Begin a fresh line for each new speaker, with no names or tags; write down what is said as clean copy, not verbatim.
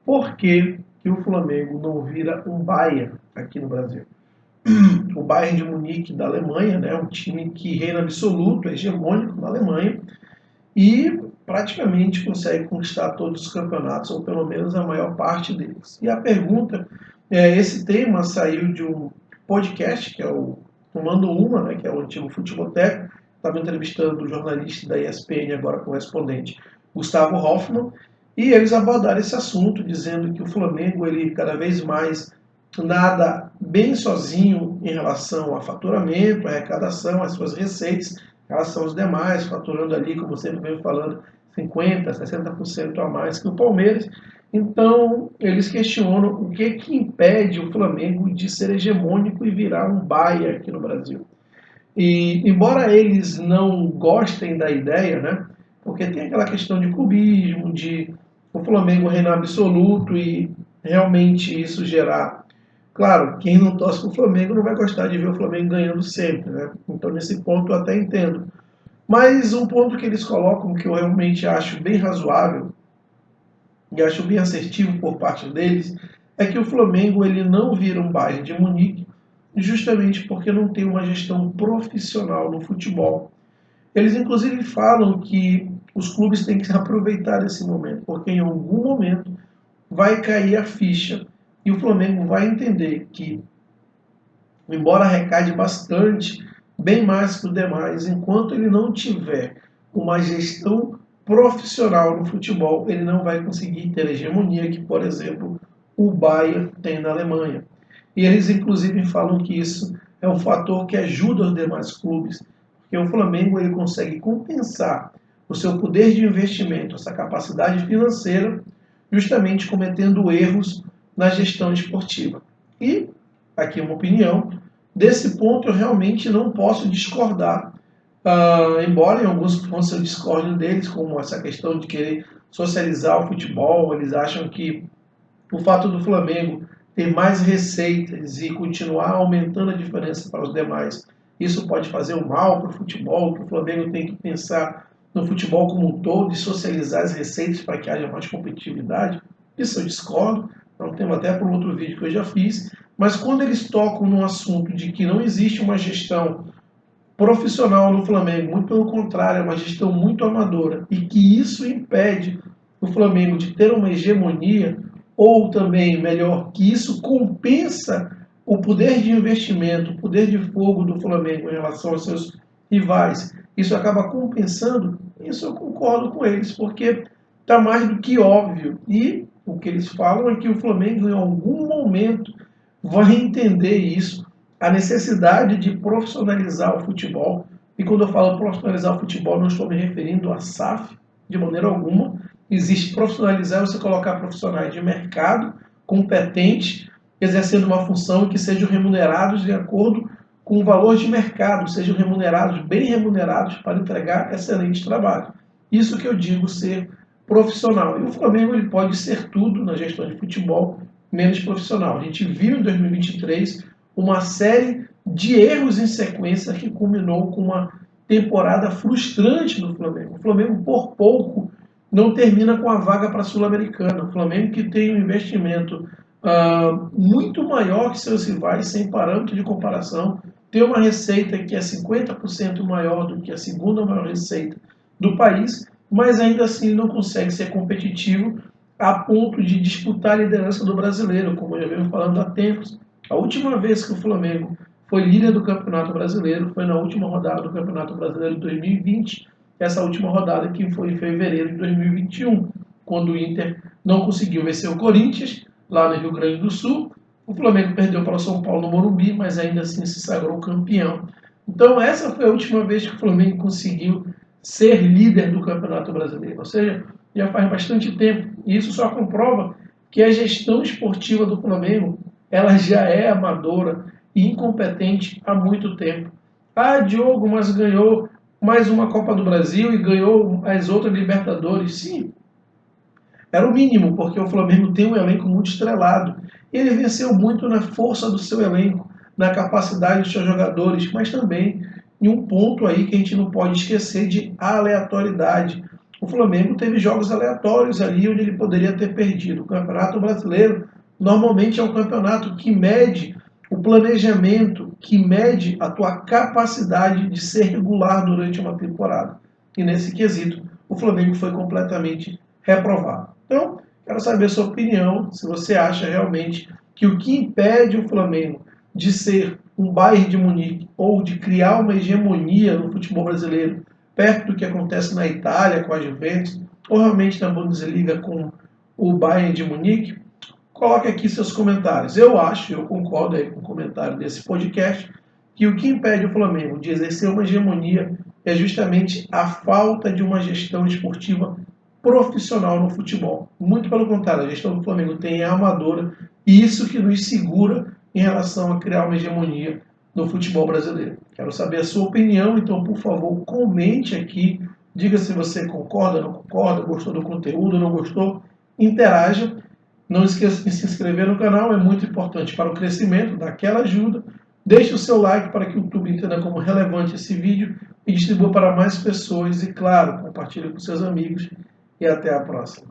Por que que o Flamengo não vira um Bayern aqui no Brasil? O Bayern de Munique da Alemanha, né, um time que reina absoluto, é hegemônico na Alemanha, e praticamente consegue conquistar todos os campeonatos, ou pelo menos a maior parte deles. E a pergunta, esse tema saiu de um podcast, que é o Tomando Uma, né, que é o antigo Futeboteco, estava entrevistando o jornalista da ESPN, agora correspondente, Gustavo Hoffmann, e eles abordaram esse assunto, dizendo que o Flamengo, ele cada vez mais nada bem sozinho em relação a faturamento, arrecadação, as suas receitas, em relação aos demais, faturando ali, como sempre venho falando, 50%, 60% a mais que o Palmeiras. Então, eles questionam o que impede o Flamengo de ser hegemônico e virar um Bayern aqui no Brasil. E, embora eles não gostem da ideia, né, porque tem aquela questão de clubismo, de o Flamengo reinar absoluto e realmente isso gerar. Claro, quem não torce para o Flamengo não vai gostar de ver o Flamengo ganhando sempre, né? Então, nesse ponto, eu até entendo. Mas um ponto que eles colocam que eu realmente acho bem razoável e acho bem assertivo por parte deles é que o Flamengo ele não vira um Bayern de Munique justamente porque não tem uma gestão profissional no futebol. Eles inclusive falam que os clubes têm que aproveitar esse momento, porque em algum momento vai cair a ficha e o Flamengo vai entender que, embora arrecade bastante, bem mais que os demais, enquanto ele não tiver uma gestão profissional no futebol, ele não vai conseguir ter a hegemonia que, por exemplo, o Bayern tem na Alemanha. E eles, inclusive, falam que isso é um fator que ajuda os demais clubes, porque o Flamengo ele consegue compensar o seu poder de investimento, essa capacidade financeira, justamente cometendo erros na gestão esportiva. E, aqui uma opinião, desse ponto eu realmente não posso discordar, embora em alguns pontos eu discorde deles, como essa questão de querer socializar o futebol, eles acham que o fato do Flamengo ter mais receitas e continuar aumentando a diferença para os demais, isso pode fazer um mal para o futebol, que o Flamengo tem que pensar no futebol como um todo e socializar as receitas para que haja mais competitividade. Isso eu discordo, é um tema até para um outro vídeo que eu já fiz, mas quando eles tocam no assunto de que não existe uma gestão profissional no Flamengo, muito pelo contrário, é uma gestão muito amadora, e que isso impede o Flamengo de ter uma hegemonia, ou também, melhor, que isso compensa o poder de investimento, o poder de fogo do Flamengo em relação aos seus rivais, isso acaba compensando, isso eu concordo com eles, porque está mais do que óbvio. E o que eles falam é que o Flamengo, em algum momento, vai entender isso, a necessidade de profissionalizar o futebol. E quando eu falo profissionalizar o futebol, não estou me referindo a SAF, de maneira alguma. Existe profissionalizar você colocar profissionais de mercado, competentes, exercendo uma função que sejam remunerados de acordo com o valor de mercado, sejam remunerados, bem remunerados, para entregar excelente trabalho. Isso que eu digo ser profissional. E o Flamengo ele pode ser tudo na gestão de futebol, menos profissional. A gente viu em 2023 uma série de erros em sequência que culminou com uma temporada frustrante do Flamengo. O Flamengo, por pouco, não termina com a vaga para a Sul-Americana. O Flamengo que tem um investimento muito maior que seus rivais, sem parâmetro de comparação, tem uma receita que é 50% maior do que a segunda maior receita do país, mas ainda assim não consegue ser competitivo a ponto de disputar a liderança do brasileiro, como eu já venho falando há tempos. A última vez que o Flamengo foi líder do Campeonato Brasileiro foi na última rodada do Campeonato Brasileiro de 2020, essa última rodada que foi em fevereiro de 2021, quando o Inter não conseguiu vencer o Corinthians, lá no Rio Grande do Sul. O Flamengo perdeu para o São Paulo no Morumbi, mas ainda assim se sagrou campeão. Então essa foi a última vez que o Flamengo conseguiu ser líder do Campeonato Brasileiro, ou seja, já faz bastante tempo. E isso só comprova que a gestão esportiva do Flamengo ela já é amadora e incompetente há muito tempo. Ah, Diogo, mas ganhou mais uma Copa do Brasil e ganhou as outras Libertadores. Sim, era o mínimo, porque o Flamengo tem um elenco muito estrelado. Ele venceu muito na força do seu elenco, na capacidade dos seus jogadores, mas também em um ponto aí que a gente não pode esquecer de aleatoriedade. o Flamengo teve jogos aleatórios ali onde ele poderia ter perdido. O Campeonato Brasileiro normalmente é um campeonato que mede o planejamento, que mede a tua capacidade de ser regular durante uma temporada. E nesse quesito, o Flamengo foi completamente reprovado. Então, quero saber a sua opinião, se você acha realmente que o que impede o Flamengo de ser um Bayern de Munique ou de criar uma hegemonia no futebol brasileiro perto do que acontece na Itália com a Juventus, ou realmente na Bundesliga com o Bayern de Munique, coloque aqui seus comentários. Eu concordo aí com o comentário desse podcast, que o que impede o Flamengo de exercer uma hegemonia é justamente a falta de uma gestão esportiva profissional no futebol. Muito pelo contrário, a gestão do Flamengo tem a amadora e isso que nos segura em relação a criar uma hegemonia no futebol brasileiro. Quero saber a sua opinião, então, por favor, comente aqui, diga se você concorda, não concorda, gostou do conteúdo, não gostou, interaja. Não esqueça de se inscrever no canal, é muito importante para o crescimento, dá aquela ajuda. Deixe o seu like para que o YouTube entenda como relevante esse vídeo e distribua para mais pessoas. E, claro, compartilhe com seus amigos. E até a próxima.